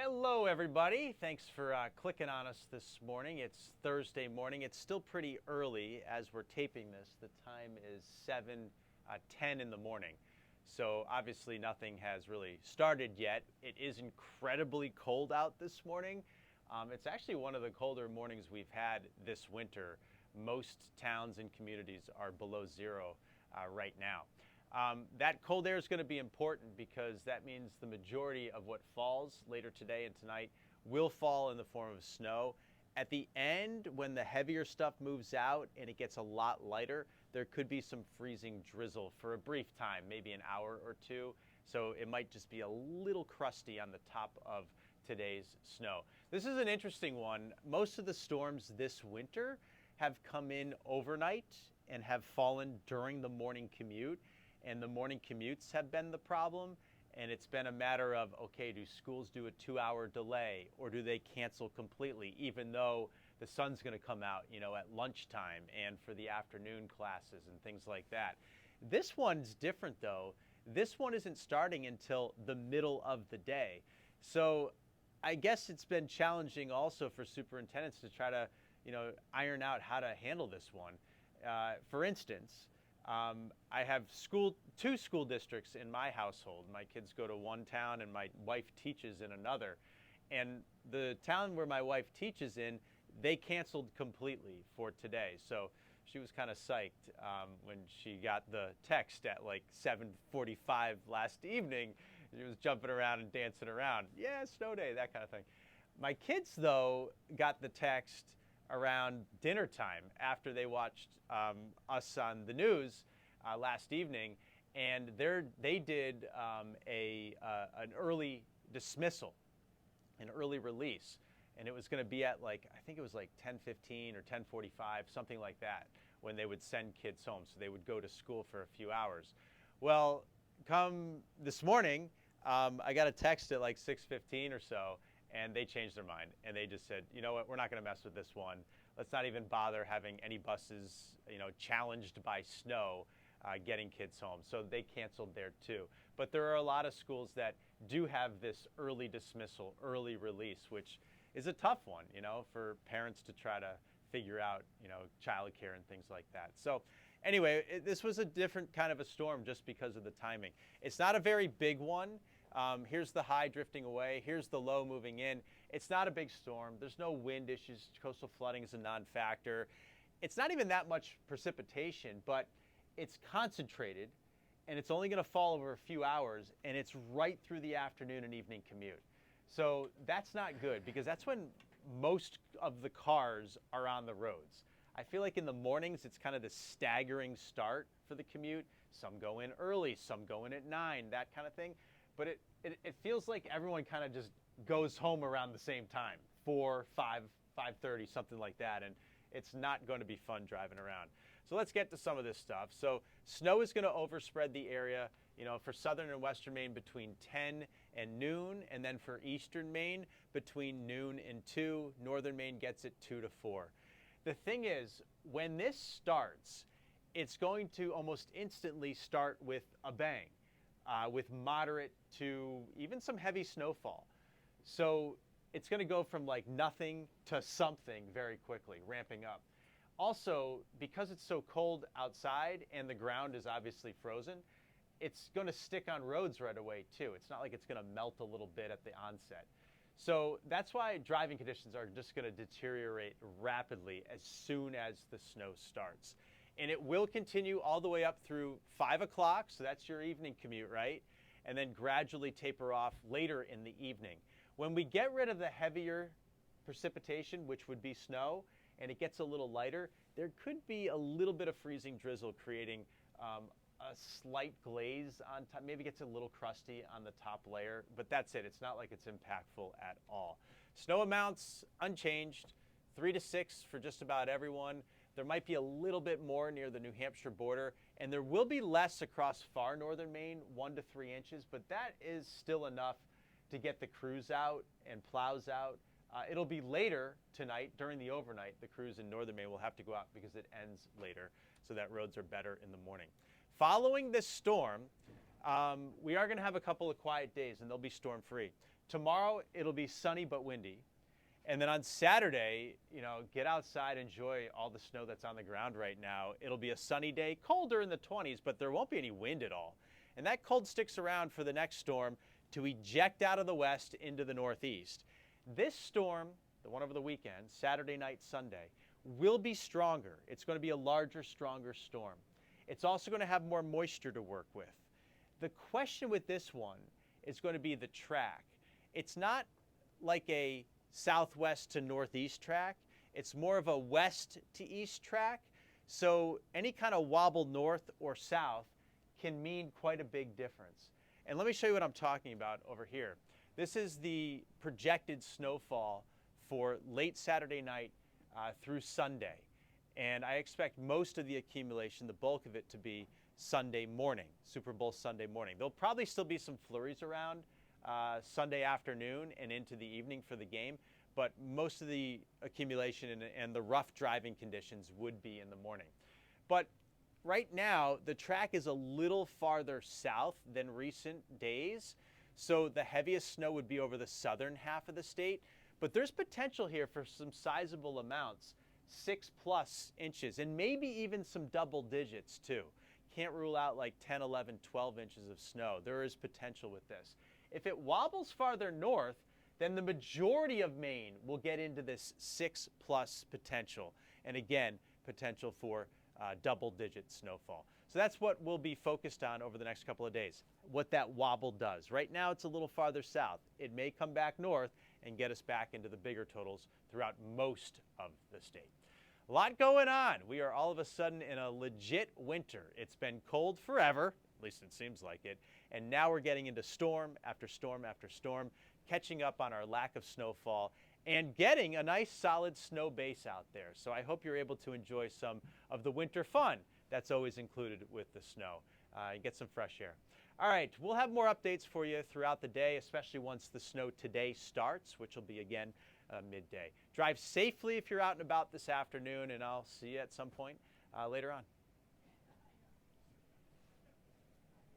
Hello, everybody. Thanks for clicking on us this morning. It's Thursday morning. It's still pretty early as we're taping this. The time is 7:10 in the morning. So obviously nothing has really started yet. It is incredibly cold out this morning. It's actually one of the colder mornings we've had this winter. Most towns and communities are below zero right now. That cold air is going to be important because that means the majority of what falls later today and tonight will fall in the form of snow. At the end, when the heavier stuff moves out and it gets a lot lighter, there could be some freezing drizzle for a brief time, maybe an hour or two. So it might just be a little crusty on the top of today's snow. This is an interesting one. Most of the storms this winter have come in overnight and have fallen during the morning commute. And the morning commutes have been the problem. And it's been a matter of, okay, do schools do a 2-hour delay or do they cancel completely, even though the sun's going to come out, at lunchtime and for the afternoon classes and things like that. This one's different though. This one isn't starting until the middle of the day. So I guess it's been challenging also for superintendents to try to, iron out how to handle this one. For instance, I have two school districts in my household. My kids go to one town and my wife teaches in another. And the town where my wife teaches in, they canceled completely for today. So she was kind of psyched when she got the text at like 7:45 last evening. She was jumping around and dancing around. Yeah, snow day, that kind of thing. My kids, though, got the text around dinner time after they watched us on the news last evening, and they did an early dismissal, an early release, and it was going to be at I think it was 10:15 or 10:45, something like that, when they would send kids home, so they would go to school for a few hours. Well, come this morning, I got a text at 6:15 or so, and they changed their mind, and they just said, you know what, we're not going to mess with this one. Let's not even bother having any buses, challenged by snow getting kids home. So they canceled there too. But there are a lot of schools that do have this early dismissal, early release, which is a tough one, for parents to try to figure out, childcare and things like that. So anyway, this was a different kind of a storm just because of the timing. It's not a very big one. Here's the high drifting away. Here's the low moving in. It's not a big storm. There's no wind issues. Coastal flooding is a non-factor. It's not even that much precipitation, but it's concentrated, and it's only going to fall over a few hours, and it's right through the afternoon and evening commute. So that's not good because that's when most of the cars are on the roads. I feel like in the mornings, it's kind of the staggering start for the commute. Some go in early, some go in at 9, that kind of thing. But it feels like everyone kind of just goes home around the same time, 4, 5, 5:30, something like that. And it's not going to be fun driving around. So let's get to some of this stuff. So snow is going to overspread the area, for southern and western Maine between 10 and noon. And then for eastern Maine between noon and 2. Northern Maine gets it 2 to 4. The thing is, when this starts, it's going to almost instantly start with a bang. With moderate to even some heavy snowfall. So it's going to go from nothing to something very quickly, ramping up. Also, because it's so cold outside and the ground is obviously frozen, it's going to stick on roads right away too. It's not like it's going to melt a little bit at the onset. So that's why driving conditions are just going to deteriorate rapidly as soon as the snow starts. And it will continue all the way up through 5 o'clock, so that's your evening commute, right? And then gradually taper off later in the evening. When we get rid of the heavier precipitation, which would be snow, and it gets a little lighter, there could be a little bit of freezing drizzle creating a slight glaze on top. Maybe it gets a little crusty on the top layer, but that's it. It's not like it's impactful at all. Snow amounts unchanged, 3 to 6 for just about everyone. There might be a little bit more near the New Hampshire border, and there will be less across far northern Maine, 1 to 3 inches, but that is still enough to get the crews out and plows out. It'll be later tonight during the overnight. The crews in northern Maine will have to go out because it ends later, so that roads are better in the morning. Following this storm, We are going to have a couple of quiet days, and they'll be storm-free. Tomorrow, it'll be sunny but windy. And then on Saturday, get outside, enjoy all the snow that's on the ground right now. It'll be a sunny day, colder in the 20s, but there won't be any wind at all. And that cold sticks around for the next storm to eject out of the west into the northeast. This storm, the one over the weekend, Saturday night, Sunday, will be stronger. It's going to be a larger, stronger storm. It's also going to have more moisture to work with. The question with this one is going to be the track. It's not like a southwest to northeast track. It's more of a west to east track. So any kind of wobble north or south can mean quite a big difference. And let me show you what I'm talking about over here. This is the projected snowfall for late Saturday night through Sunday. And I expect most of the accumulation, the bulk of it, to be Sunday morning, Super Bowl Sunday morning. There'll probably still be some flurries around Sunday afternoon and into the evening for the game, but most of the accumulation and the rough driving conditions would be in the morning. But right now, the track is a little farther south than recent days, so the heaviest snow would be over the southern half of the state, but there's potential here for some sizable amounts, 6+ inches, and maybe even some double digits too. Can't rule out like 10, 11, 12 inches of snow. There is potential with this. If it wobbles farther north, then the majority of Maine will get into this 6+ potential. And again, potential for double-digit snowfall. So that's what we'll be focused on over the next couple of days, what that wobble does. Right now, it's a little farther south. It may come back north and get us back into the bigger totals throughout most of the state. A lot going on. We are all of a sudden in a legit winter. It's been cold forever, at least it seems like it, and now we're getting into storm after storm after storm, catching up on our lack of snowfall and getting a nice solid snow base out there. So I hope you're able to enjoy some of the winter fun that's always included with the snow and get some fresh air. All right, we'll have more updates for you throughout the day, especially once the snow today starts, which will be again midday. Drive safely if you're out and about this afternoon, and I'll see you at some point later on.